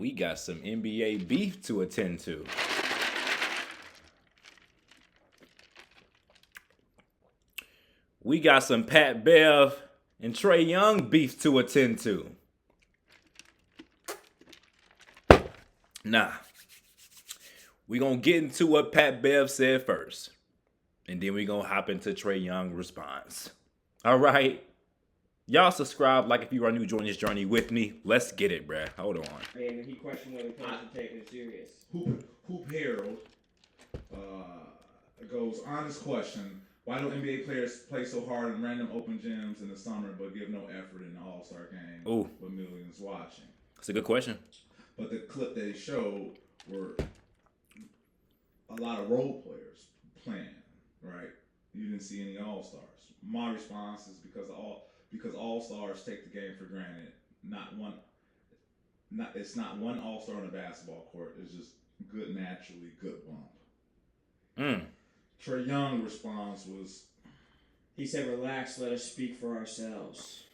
We got some NBA beef to attend to. We got some Pat Bev and Trae Young beef to attend to. Nah. We gonna get into what Pat Bev said first. And then we gonna hop into Trae Young's response. All right. Y'all subscribe, like if you are new, join this journey with me. Let's get it, bruh. Hold on. And he questioned whether players are taking it serious. Hoop Herald goes, honest question. Why do NBA players play so hard in random open gyms in the summer but give no effort in the All-Star game with millions watching? That's a good question. But the clip they showed were a lot of role players playing, right? You didn't see any All-Stars. My response is because All-Stars take the game for granted. It's not one All-Star on a basketball court. It's just good, naturally good bump. Trae Young's response was, he said, "Relax, let us speak for ourselves."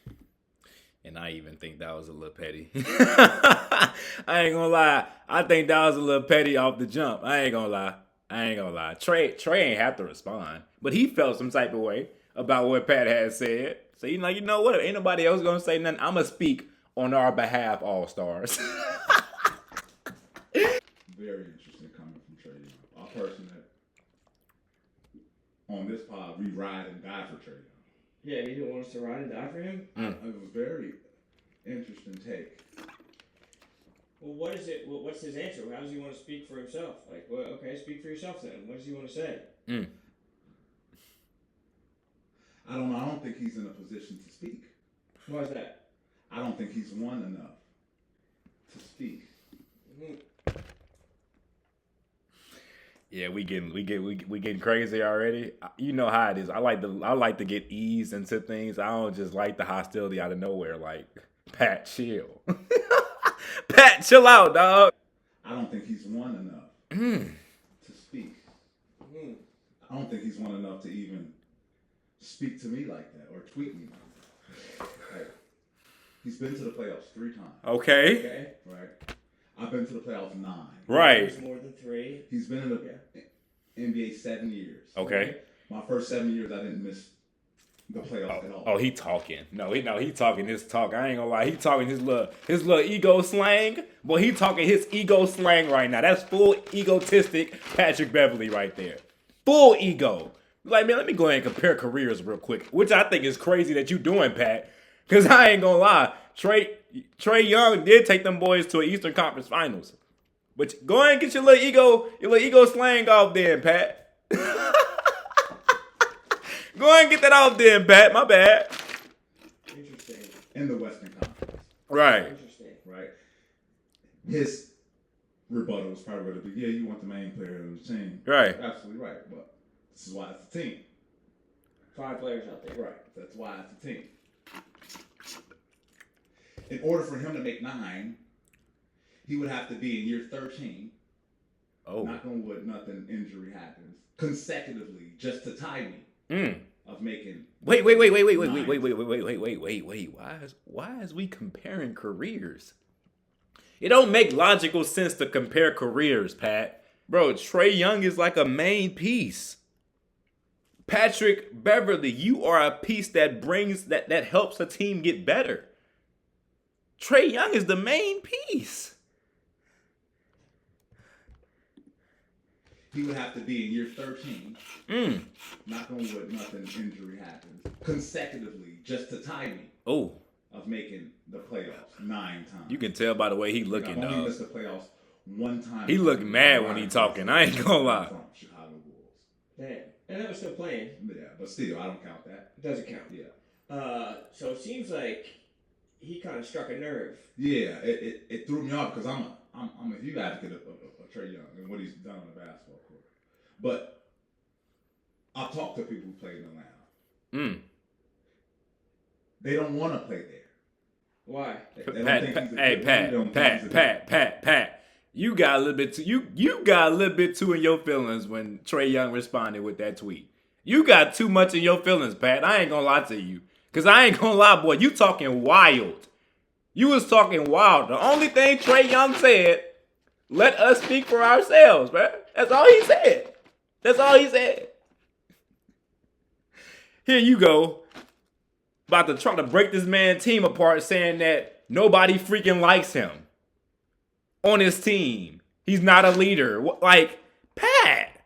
And I even think that was a little petty. I ain't gonna lie. I think that was a little petty off the jump. I ain't gonna lie. Trae ain't have to respond, but he felt some type of way about what Pat had said. So you know what? If ain't nobody else gonna say nothing, I'm gonna speak on our behalf, All Stars. very interesting coming from Trae Young, a person that on this pod we ride and die for Trae Young. Yeah, he didn't want us to ride and die for him? It was a very interesting take. Well, what is it? What's his answer? How does he want to speak for himself? Like, well, okay, speak for yourself then. What does he want to say? I don't know. I don't think he's in a position to speak. Why is that? I don't think he's won enough to speak. Yeah, we getting crazy already. You know how it is. I like to get ease into things. I don't just like the hostility out of nowhere. Like, Pat, chill. Pat, chill out, dog. I don't think he's won enough to speak. I don't think he's won enough to even speak to me like that or tweet me like that. Like, he's been to the playoffs 3 times. Okay. Right. I've been to the playoffs 9. Right. It's more than 3. He's been in the NBA 7 years. Okay. My first 7 years, I didn't miss the playoffs at all. Oh, he talking. He talking his talk. I ain't gonna lie. He talking his little ego slang. Boy, he talking his ego slang right now. That's full egotistic Patrick Beverley right there. Full ego. Like, man, let me go ahead and compare careers real quick, which I think is crazy that you doing, Pat. Because I ain't gonna lie. Trae Young did take them boys to an Eastern Conference Finals. But go ahead and get your little ego slang off there, Pat. Go ahead and get that off there, Pat. My bad. Interesting. In the Western Conference. Right. Interesting. Right. His rebuttal was probably going to be, yeah, you want the main player on the team. Right. Absolutely right. But this is why it's a team. 5 players out there. Right. That's why it's a team. In order for him to make 9, he would have to be in year 13. Oh. Knock on wood, nothing injury happens. Consecutively, just to tie me. Of making. Wait. Why is we comparing careers? It don't make logical sense to compare careers, Pat. Bro, Trae Young is like a main piece. Patrick Beverley, you are a piece that brings that helps a team get better. Trae Young is the main piece. He would have to be in year 13. Knock on wood, nothing injury happens. Consecutively, just to tie me. Oh. Of making the playoffs 9 times. You can tell by the way he looking, I've only dog. missed the playoffs 1 time. He look mad when he talking. I ain't gonna lie. From Chicago Bulls. Damn. And that was still playing. Yeah, but still, I don't count that. It doesn't count. Yeah. So it seems like he kind of struck a nerve. Yeah, it threw me off because I'm a huge advocate of Trae Young and what he's done on the basketball court. But I've talked to people who played in Atlanta. They don't want to play there. Why? Pat. You got a little bit too. You got a little bit too in your feelings when Trae Young responded with that tweet. You got too much in your feelings, Pat. I ain't gonna lie to you, cause I ain't gonna lie, boy. You talking wild. You was talking wild. The only thing Trae Young said, let us speak for ourselves, bro. That's all he said. That's all he said. Here you go. About to try to break this man's team apart, saying that nobody freaking likes him on his team. He's not a leader. Like, Pat.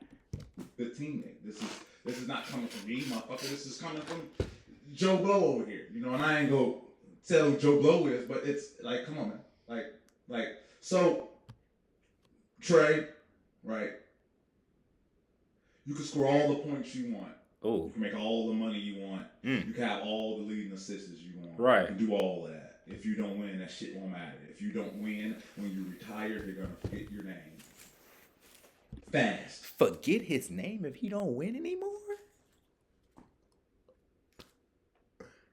Good teammate. This is not coming from me, motherfucker. This is coming from Joe Blow over here. You know, and I ain't gonna tell who Joe Blow is, but it's like, come on, man. Like, so Trae, right? You can score all the points you want. Oh. You can make all the money you want. You can have all the leading assists you want. Right. You can do all of that. If you don't win, that shit won't matter. If you don't win, when you retire, they're gonna forget your name. Fast. Forget his name if he don't win anymore?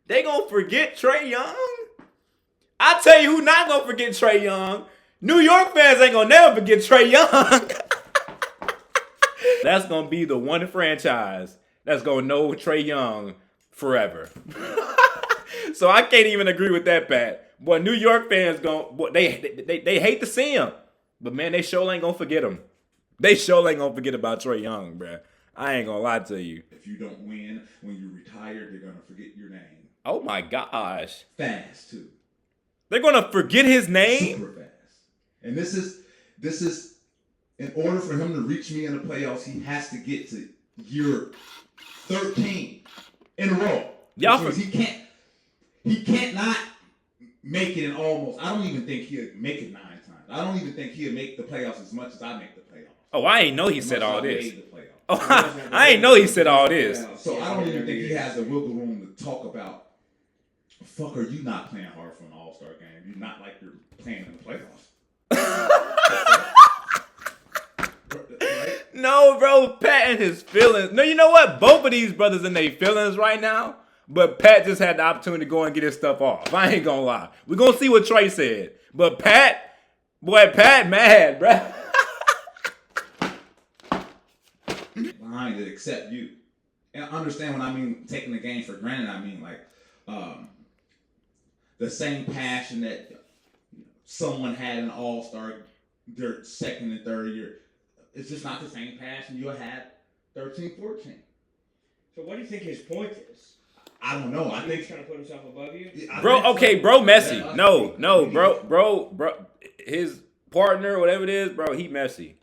They gonna forget Trae Young? I tell you who not gonna forget Trae Young. New York fans ain't gonna never forget Trae Young. That's gonna be the one franchise that's gonna know Trae Young forever. So I can't even agree with that, Pat. Boy, New York fans they hate to see him, but man, they sure ain't gonna forget him. They sure ain't gonna forget about Trae Young, bruh. I ain't gonna lie to you. If you don't win, when you retire, they're gonna forget your name. Oh my gosh. Fast too. They're gonna forget his name? Super fast. And this is in order for him to reach me in the playoffs, he has to get to year 13 in a row. He can't not make it in almost. I don't even think he'll make it 9 times. I don't even think he'll make the playoffs as much as I make the playoffs. Oh, I ain't know he said all this. Oh, I ain't know he said all this. So I don't even think he has the wiggle room to talk about. Fuck, are you not playing hard for an All-Star game? You're not like you're playing in the playoffs. Right? No, bro, Pat and his feelings. No, you know what? Both of these brothers in their feelings right now. But Pat just had the opportunity to go and get his stuff off. I ain't gonna lie. We're gonna see what Trae said. But Pat mad, bruh. Behind it, except you. And understand when I mean taking the game for granted, I mean like the same passion that someone had in All-Star their second and third year. It's just not the same passion you'll have 13, 14. So what do you think his point is? I don't know. I think he's trying to put himself above you. Bro, messy. No, bro. His partner, whatever it is, bro, he messy.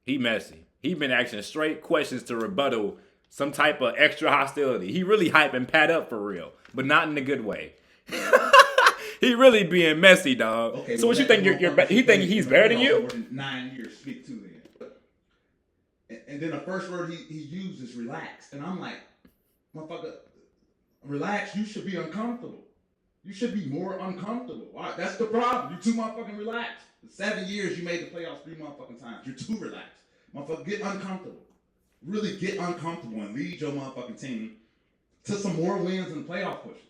He been asking straight questions to rebuttal some type of extra hostility. He really hyping Pat up for real, but not in a good way. He really being messy, dog. Okay, so what you think? You think he's better than you? 9 years, speak to them. And then the first word he used is relax, and I'm like, motherfucker, relax. You should be uncomfortable. You should be more uncomfortable. All right, that's the problem. You too motherfucking relaxed. 7 years you made the playoffs 3 motherfucking times. You're too relaxed. Motherfucker, get uncomfortable. Really get uncomfortable and lead your motherfucking team to some more wins and playoff pushes.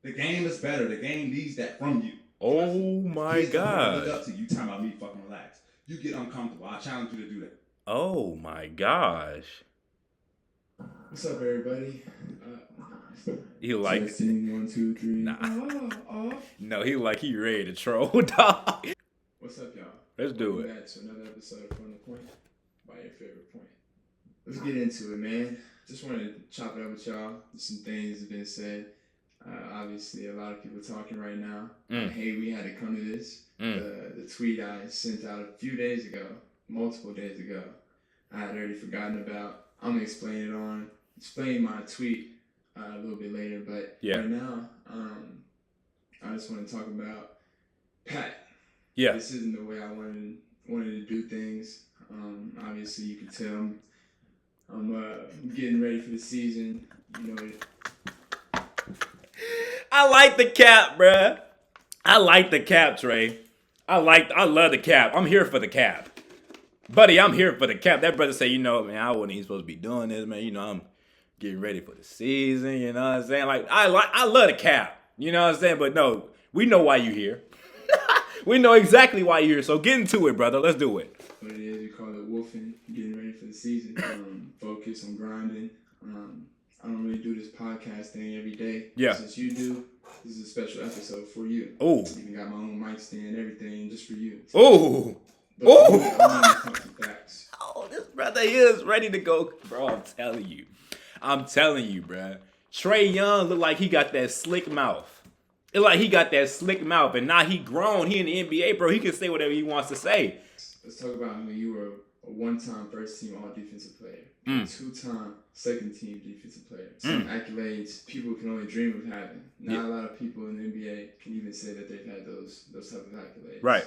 The game is better. The game needs that from you. Oh my God. Look up to you. Talking about me fucking relax. You get uncomfortable. I challenge you to do that. Oh my gosh. What's up, everybody? He like testing 1, 2, 3. Nah. No, he ready to troll, dog. What's up, y'all? Let's do it. Welcome back to another episode of From the Point by your favorite point. Let's get into it, man. Just wanted to chop it up with y'all. Some things have been said. Obviously, a lot of people talking right now. Hey, we had to come to this. The tweet I sent out a few days ago, multiple days ago, I had already forgotten about. I'm going to explain my tweet a little bit later. But right now, I just want to talk about Pat. Yeah. This isn't the way I wanted to do things. Obviously, you can tell I'm getting ready for the season. You know. I like the cap, bruh. I like the cap, Trae. I love the cap. I'm here for the cap. Buddy, I'm here for the cap. That brother say, man, I wasn't even supposed to be doing this, man. I'm getting ready for the season, you know what I'm saying? Like, I love the cap. You know what I'm saying? But no, we know why you here. We know exactly why you're here. So get into it, brother. Let's do it. What it is, we call it wolfing, getting ready for the season. Focus on grinding. I don't really do this podcast thing every day. Yeah. Since you do, This is a special episode for you. Oh. Even got my own mic stand, everything, just for you. Oh. But for me, I want to talk some facts. Oh, this brother is ready to go, bro. I'm telling you, bro. Trae Young look like he got that slick mouth. It like he got that slick mouth, and now he grown. He in the NBA, bro. He can say whatever he wants to say. Let's talk about when you were a one-time first-team all-defensive player, a two-time second-team defensive player. Some accolades people can only dream of having. Not a lot of people in the NBA can even say that they've had those type of accolades. Right.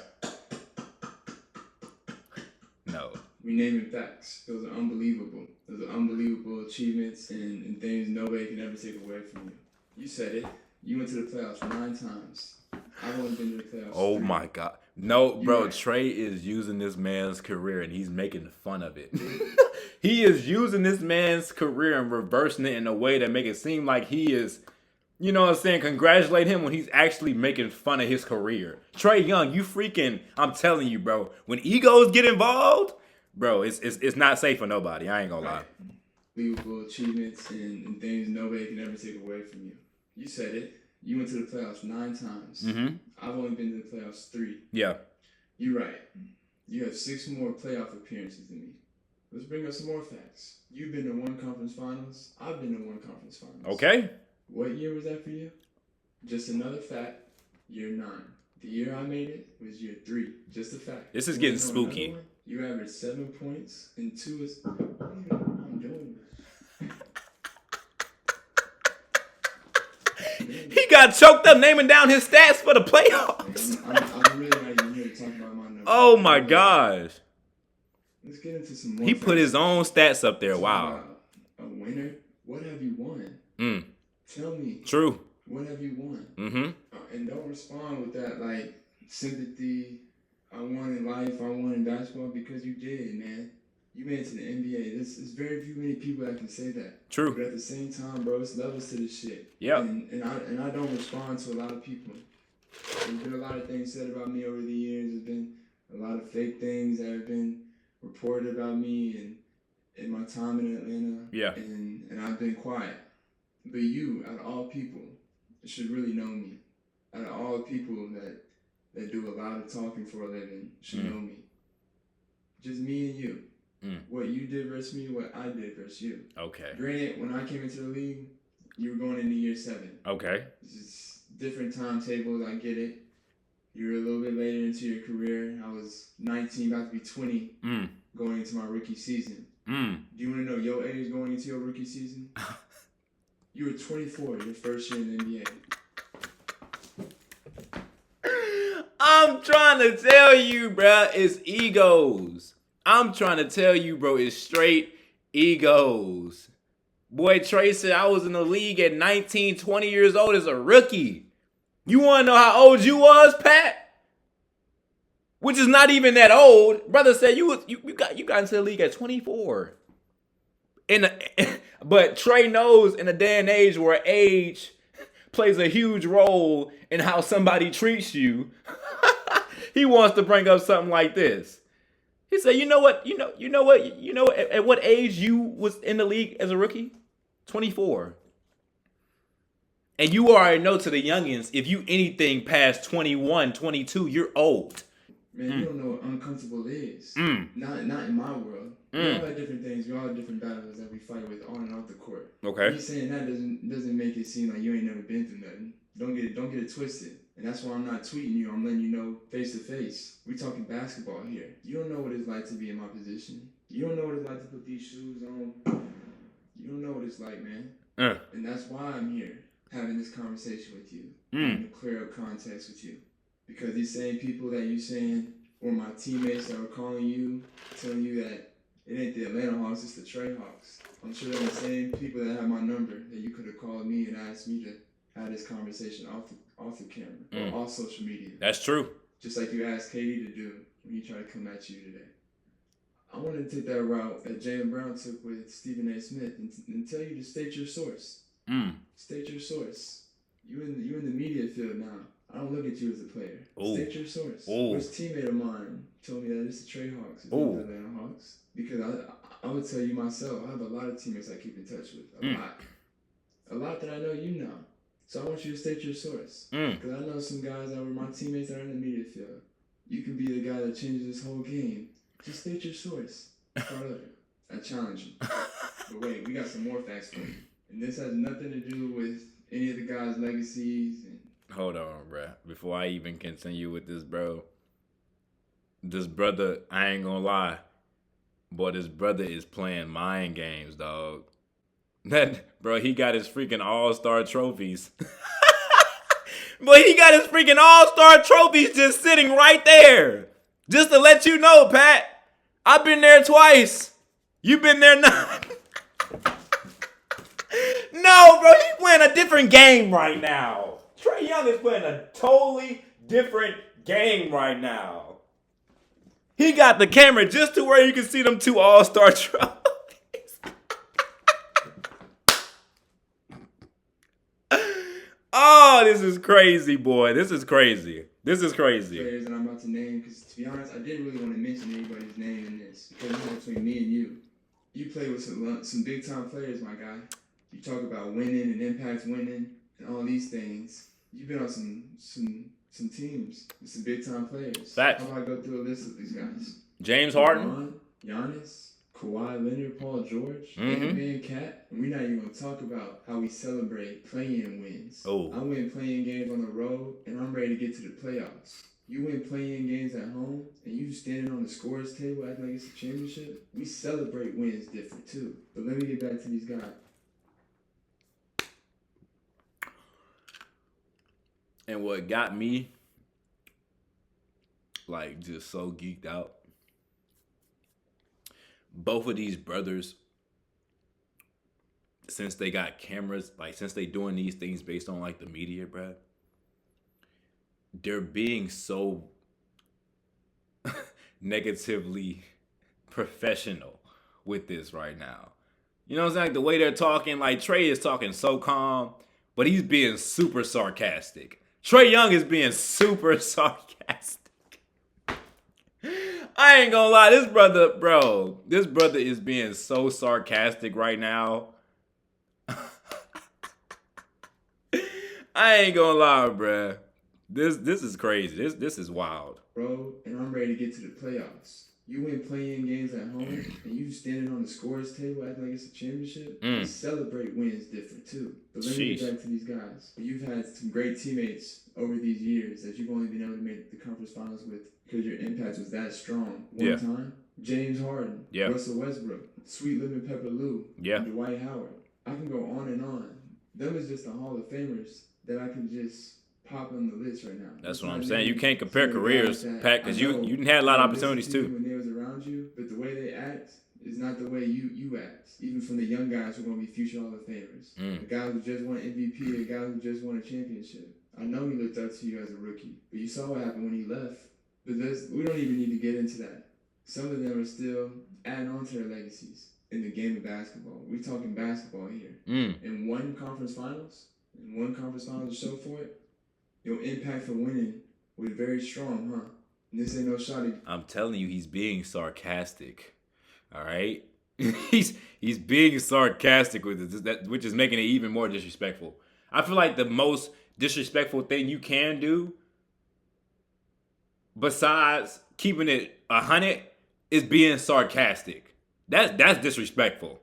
No. We naming facts. Those are unbelievable. Those are unbelievable achievements and things nobody can ever take away from you. You said it. You went to the playoffs 9 times. I've only been to the playoffs. Oh 3. my God. No, bro, right. Trae is using this man's career and he's making fun of it. He is using this man's career and reversing it in a way that make it seem like he is, you know what I'm saying, congratulate him when he's actually making fun of his career. Trae Young, you freaking, I'm telling you, bro, when egos get involved, bro, it's not safe for nobody. I ain't gonna lie. Unbelievable achievements and things nobody can ever take away from you. You said it. You went to the playoffs 9 times. Mm-hmm. I've only been to the playoffs 3. Yeah. You're right. You have 6 more playoff appearances than me. Let's bring up some more facts. You've been to 1 conference finals. I've been to 1 conference finals. Okay. What year was that for you? Just another fact. Year 9. The year I made it was year 3. Just a fact. This is You getting wanna know another spooky. one? You averaged 7 points and 2 is. I'm doing this. He got choked up naming down his stats for the playoffs. I'm really not even here to talk about my numbers. Oh my gosh. Let's get into some more. He put his own stats up there. Wow. A winner? What have you won? Mm. Tell me. True. What have you won? Mm-hmm. And don't respond with that like sympathy. I won in life. I won in basketball because you did, man. You made it to the NBA. There's very few many people that can say that. True. But at the same time, bro, it's levels to this shit. Yep. And I don't respond to a lot of people. There's been a lot of things said about me over the years. There's been a lot of fake things that have been reported about me and in my time in Atlanta. Yeah. And I've been quiet. But you, out of all people, should really know me. Out of all people that do a lot of talking for a living should know me. Just me and you. What you did versus me, what I did versus you. Okay. Granted, when I came into the league, you were going into year 7. Okay. It's just different timetables, I get it. You were a little bit later into your career. I was 19, about to be 20, going into my rookie season. Do you want to know your age going into your rookie season? You were 24 your first year in the NBA. I'm trying to tell you, bruh, it's egos. I'm trying to tell you, bro, it's straight egos. Boy, Trae said I was in the league at 19, 20 years old as a rookie. You want to know how old you was, Pat? Which is not even that old. Brother said you got into the league at 24. But Trae knows in a day and age where age plays a huge role in how somebody treats you. He wants to bring up something like this. He said, you know what, at what age you was in the league as a rookie? 24. And you already know to the youngins, if you anything past 21, 22, you're old. Man, you don't know what uncomfortable is. Not in my world. We all have different things. We all have different battles that we fight with on and off the court. Okay. Me saying that doesn't make it seem like you ain't never been through nothing. Don't get it twisted. And that's why I'm not tweeting you. I'm letting you know face to face. We talking basketball here. You don't know what it's like to be in my position. You don't know what it's like to put these shoes on. You don't know what it's like, man. And that's why I'm here, having this conversation with you. To clear up context with you. Because these same people that you saying were my teammates that were calling you, telling you that it ain't the Atlanta Hawks, it's the Trae Hawks. I'm sure they're the same people that have my number that you could have called me and asked me to have this conversation off the camera or off social media. That's true. Just like you asked Katie to do when he tried to come at you today. I wanted to take that route that Jaylen Brown took with Stephen A. Smith and tell you to state your source. State your source. You in the media field now. I don't look at you as a player. State your source. Which teammate of mine told me that it's the Trae Hawks, it's not the Atlanta Hawks. Because I would tell you myself, I have a lot of teammates I keep in touch with. A lot that I know you know. So I want you to state your source. Mm. Because I know some guys that were my teammates that are in the media field. You can be the guy that changes this whole game. Just state your source. Start over. I challenge you. But wait, we got some more facts for you. And this has nothing to do with any of the guys' legacies. And Hold on, bruh. Before I even continue with this, bro. This brother, I ain't gonna lie. Boy, this brother is playing mind games, dog. That, bro, he got his freaking all-star trophies. But he got his freaking all-star trophies just sitting right there. Just to let you know, Pat. I've been there twice. You've been there none. No, bro, he's playing a different game right now. Trae Young is playing a totally different game right now. He got the camera just to where you can see them two all-star trophies. Oh, this is crazy, boy. This is crazy. This is crazy. players that I'm about to name, because to be honest, I didn't really want to mention anybody's name in this, because it's between me and you. You play with some big-time players, my guy. You talk about winning and impact winning and all these things. You've been on some teams with some big-time players. Facts. How about I go through a list of these guys? James Harden. LeBron, Giannis, Kawhi Leonard, Paul George, Mhm. Man Cat. And we're not even going to talk about how we celebrate play-in wins. Oh. I win play-in games on the road, and I'm ready to get to the playoffs. You win play-in games at home, and you standing on the scores table acting like it's a championship. We celebrate wins different, too. But let me get back to these guys. And what got me, like, just so geeked out, both of these brothers, since they got cameras, like, since they doing these things based on, like, the media, bruh, they're being so negatively professional with this right now. You know what I'm saying? Like, the way they're talking, like, Trae is talking so calm, but he's being super sarcastic. Trae Young is being super sarcastic. I ain't gonna lie, this brother is being so sarcastic right now. I ain't gonna lie, bruh. This is crazy. This is wild. Bro, and I'm ready to get to the playoffs. You win play-in games at home, and you standing on the scores table acting like it's a championship. We celebrate wins different, too. But let me get back to these guys. You've had some great teammates over these years that you've only been able to make the conference finals with because your impact was that strong. One time, James Harden, Russell Westbrook, Sweet Lemon Pepper Lou, Dwight Howard. I can go on and on. Them is just the Hall of Famers that I can just pop on the list right now. That's what I'm saying. You can't compare careers, Pat, because you didn't have a lot of opportunities too. When they was around you, but the way they act is not the way you act. Even from the young guys who are going to be future Hall of Famers. The guy who just won MVP, a guy who just won a championship. I know he looked up to you as a rookie, but you saw what happened when he left. But we don't even need to get into that. Some of them are still adding on to their legacies in the game of basketball. We're talking basketball here. In one conference finals to show for it, your impact for winning was very strong, huh? And this ain't no shot at... I'm telling you, he's being sarcastic. All right? he's being sarcastic with it, which is making it even more disrespectful. I feel like the most disrespectful thing you can do, besides keeping it 100, is being sarcastic. That's disrespectful.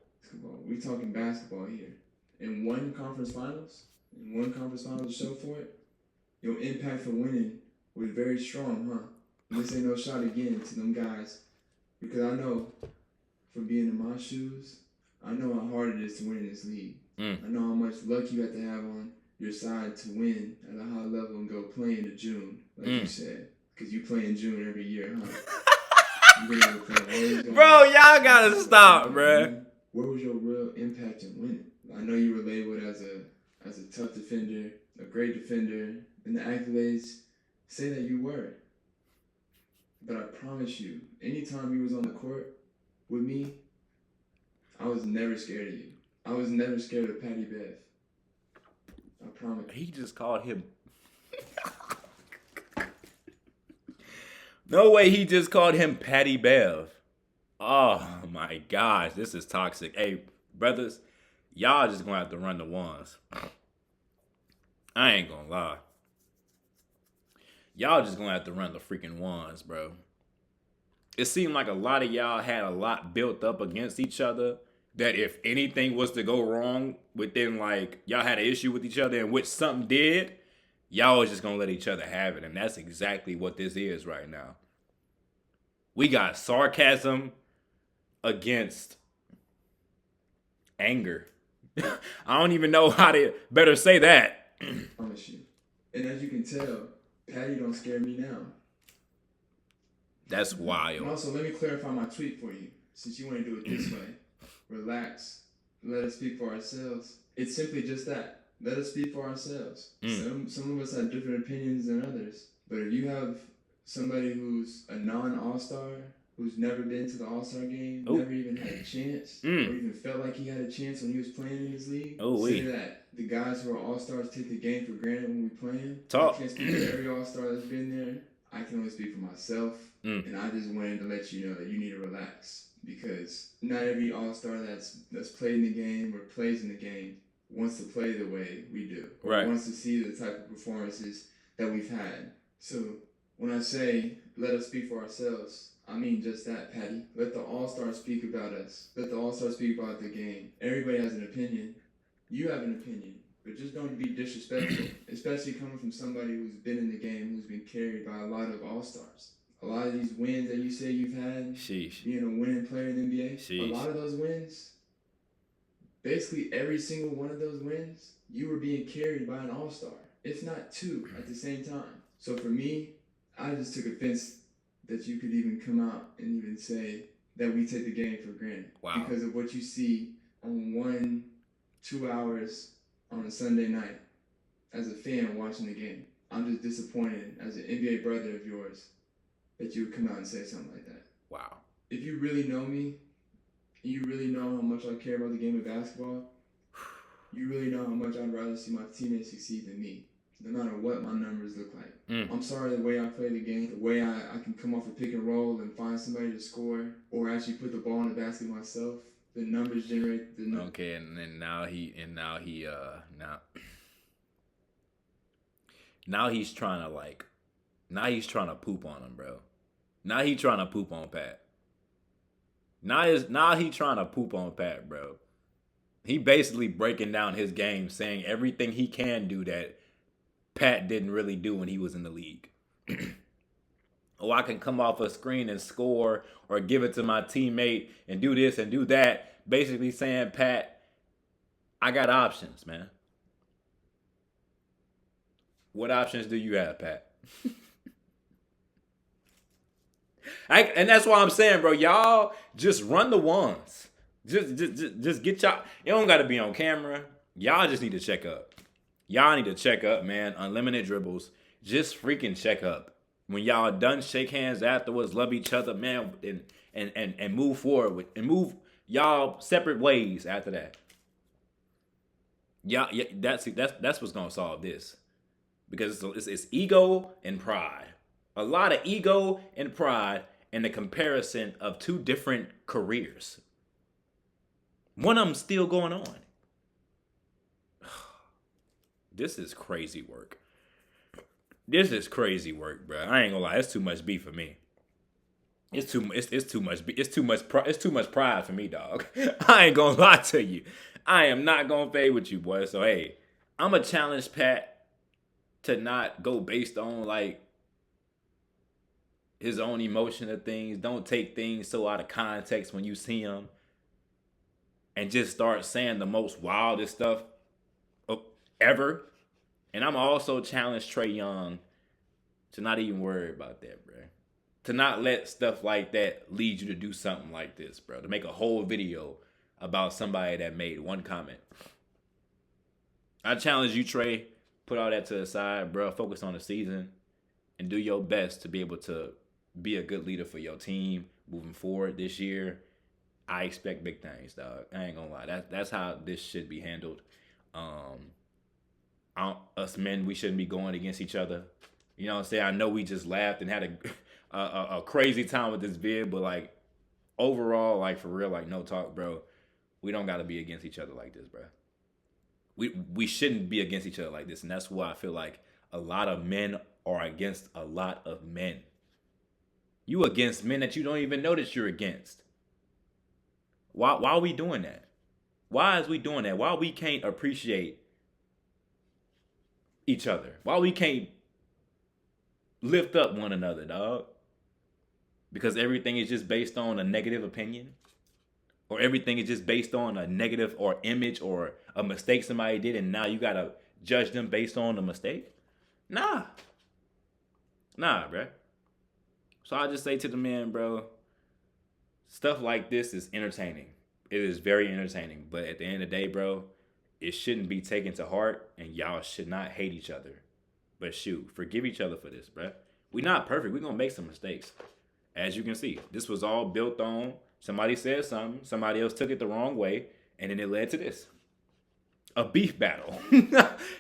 We talking basketball here. In one conference finals to show for it, your impact for winning was very strong, huh? And this ain't no shot again to them guys, because I know from being in my shoes, I know how hard it is to win in this league. I know how much luck you have to have on your side to win at a high level and go play into June, like you said, because you play in June every year, huh? Bro, y'all gotta stop, bro. Where was your real impact in winning? I know you were labeled as a tough defender, a great defender, and the accolades say that you were. But I promise you, anytime you was on the court with me, I was never scared of you. I was never scared of Patty Bev. I promise. He just called him. No way he just called him Patty Bev. Oh my gosh, this is toxic. Hey, brothers, y'all just gonna have to run the ones. I ain't gonna lie. Y'all just gonna have to run the freaking ones, bro. It seemed like a lot of y'all had a lot built up against each other. That if anything was to go wrong within, like, y'all had an issue with each other in which something did, y'all was just gonna let each other have it. And that's exactly what this is right now. We got sarcasm against anger. I don't even know how to better say that. I promise you. And as you can tell, Patty don't scare me now. That's And wild. also, let me clarify my tweet for you, since you want to do it this way. Relax. Let us speak for ourselves. It's simply just that. Let us speak for ourselves. Some of us have different opinions than others. But if you have somebody who's a non-All-Star, who's never been to the All-Star game, never even had a chance, or even felt like he had a chance when he was playing in this league, say that the guys who are All-Stars take the game for granted when we playing. I can't speak for every All-Star that's been there. I can only speak for myself. And I just wanted to let you know that you need to relax. Because not every All-Star that's played in the game or plays in the game wants to play the way we do. Or wants to see the type of performances that we've had. So when I say let us speak for ourselves, I mean just that, Patty. Let the All-Stars speak about us. Let the All-Stars speak about the game. Everybody has an opinion. You have an opinion. But just don't be disrespectful. Especially coming from somebody who's been in the game, who's been carried by a lot of All-Stars. A lot of these wins that you say you've had, being a winning player in the NBA, a lot of those wins, basically every single one of those wins, you were being carried by an All-Star, if not two at the same time. So for me, I just took offense that you could even come out and even say that we take the game for granted. Wow. Because of what you see on 1-2 hours on a Sunday night as a fan watching the game. I'm just disappointed as an NBA brother of yours that you would come out and say something like that. Wow. If you really know me, and you really know how much I care about the game of basketball, you really know how much I'd rather see my teammates succeed than me, no matter what my numbers look like. I'm sorry the way I play the game, the way I can come off a pick and roll and find somebody to score, or actually put the ball in the basket myself. The numbers generate the numbers. Okay, and now he's trying to poop on him, bro. Now he's trying to poop on Pat. Now he trying to poop on Pat, bro. He basically breaking down his game, saying everything he can do that Pat didn't really do when he was in the league. Oh, I can come off a screen and score or give it to my teammate and do this and do that. Basically saying, Pat, I got options, man. What options do you have, Pat? And that's why I'm saying, bro, y'all just run the ones. Just get y'all. It don't got to be on camera. Y'all just need to check up. Y'all need to check up, man. Unlimited dribbles. Just freaking check up. When y'all done, shake hands afterwards, love each other, man, and move forward and move y'all separate ways after that. Yeah, that's what's gonna solve this, because it's ego and pride. A lot of ego and pride in the comparison of two different careers. One of them still going on. This is crazy work. This is crazy work, bro. I ain't gonna lie. It's too much beef for me. It's too much pride for me, dog. I ain't gonna lie to you. I am not gonna fade with you, boy. So hey, I'm gonna challenge Pat to not go based on like his own emotion of things. Don't take things so out of context when you see him, and just start saying the most wildest stuff ever. And I'm also challenge Trae Young to not even worry about that, bro. To not let stuff like that lead you to do something like this, bro. To make a whole video about somebody that made one comment. I challenge you, Trae. Put all that to the side, bro. Focus on the season and do your best to be able to be a good leader for your team moving forward this year. I expect big things, dog. I ain't gonna lie. That's how this should be handled. Us men, we shouldn't be going against each other. You know what I'm saying? I know we just laughed and had a crazy time with this vid, but like overall, like for real, like no talk, bro. We don't got to be against each other like this, bro. We shouldn't be against each other like this, and that's why I feel like a lot of men are against a lot of men. You against men that you don't even know that you're against. Why are we doing that? Why is we doing that? Why we can't appreciate each other? Why we can't lift up one another, dog? Because everything is just based on a negative opinion? Or everything is just based on a negative or image or a mistake somebody did, and now you gotta judge them based on the mistake? Nah, bruh. So I just say to the men, bro, stuff like this is entertaining. It is very entertaining. But at the end of the day, bro, it shouldn't be taken to heart, and y'all should not hate each other. But shoot, forgive each other for this, bruh. We not perfect. We're gonna make some mistakes. As you can see, this was all built on somebody said something, somebody else took it the wrong way, and then it led to this. A beef battle.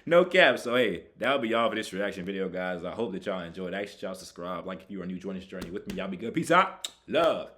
No cap. So, hey, that'll be all for this reaction video, guys. I hope that y'all enjoyed. Ask y'all subscribe, like if you are new, join this journey with me. Y'all be good. Peace out. Love.